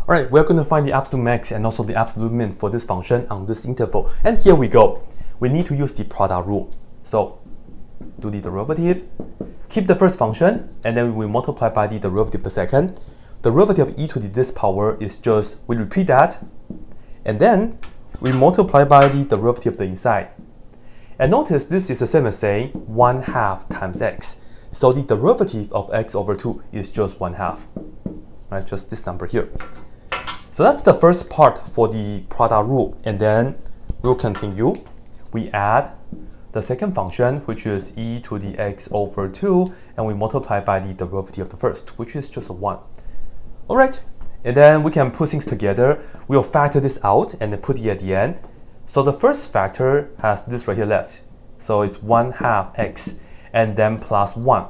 Alright, we're going to find the absolute max and also the absolute min for this function on this interval. And here we go. We need to use the product rule. So, do the derivative, keep the first function, and then we multiply by the derivative of the second. The derivative of e to the this power is just, we repeat that, and then we multiply by the derivative of the inside. And notice this is the same as saying 1/2 times x. So the derivative of x over 2 is just 1/2. Right, just this number here. So that's the first part for the product rule, and then we'll continue. We add the second function, which is e to the x over 2, and we multiply by the derivative of the first, which is just 1. Alright, and then we can put things together. We'll factor this out and then put it at the end. So the first factor has this right here left. So it's 1/2 x, and then plus 1.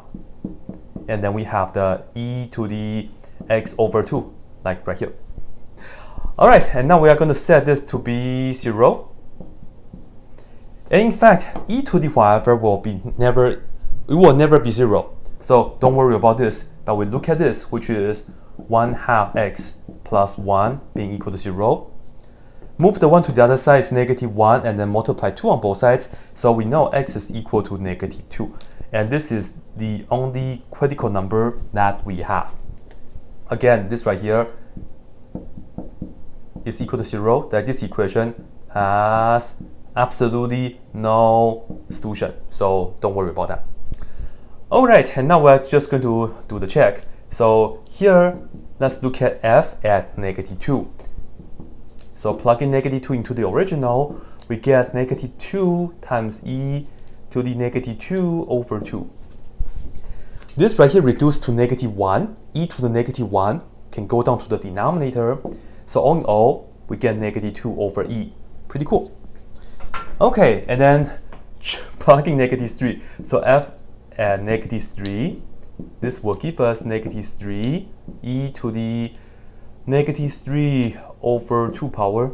And then we have the e to the x over 2, like right here. Alright, and now we are going to set this to be 0. And in fact, e to the whatever will never be 0. So don't worry about this. But we look at this, which is 1/2 x plus 1 being equal to 0. Move the 1 to the other side, it's -1, and then multiply 2 on both sides. So we know x is equal to -2. And this is the only critical number that we have. Again, this right here is equal to 0, that this equation has absolutely no solution. So don't worry about that. Alright, and now we're just going to do the check. So here, let's look at f at -2. So plug in -2 into the original, we get -2 times e to the -2 over 2. This right here reduced to -1. E to the -1 can go down to the denominator. So all in all, we get -2 over e. Pretty cool. Okay, and then plugging -3. So f at -3, this will give us -3 e to the -3 over 2 power.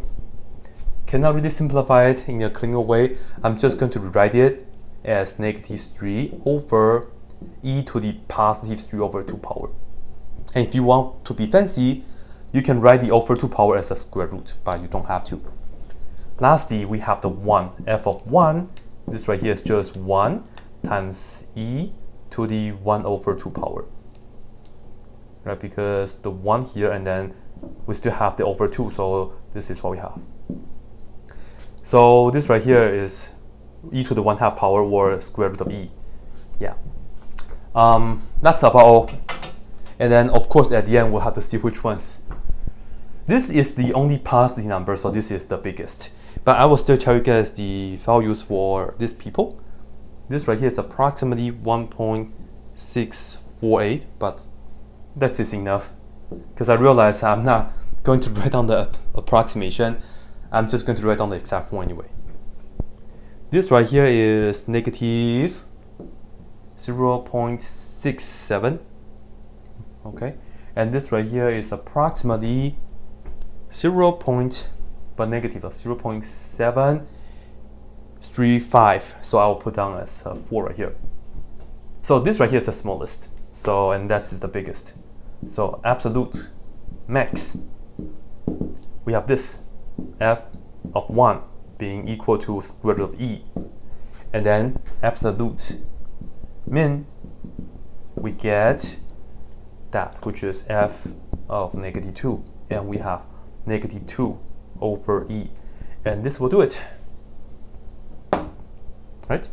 Cannot really simplify it in a cleaner way. I'm just going to rewrite it as -3 over e to the +3 over 2 power. And if you want to be fancy, you can write the over 2 power as a square root, but you don't have to. Lastly, we have the 1. F of 1, this right here is just 1 times e to the 1 over 2 power. Right, because the 1 here, and then we still have the over 2, so this is what we have. So this right here is e to the 1/2 power, or square root of e. Yeah. That's about all. And then, of course, at the end, we'll have to see which ones. This is the only positive number, so this is the biggest. But I will still tell you guys the values for these people. This right here is approximately 1.648, but that's enough. Because I realize I'm not going to write down the approximation. I'm just going to write down the exact one anyway. This right here is negative 0.67. Okay, and this right here is approximately 0.735. So I'll put down as 4 right here. So this right here is the smallest. So, and that's the biggest. So absolute max, we have this f of 1 being equal to square root of e. And then absolute min, we get that, which is f of -2, and we have -2 over e, and this will do it. Right?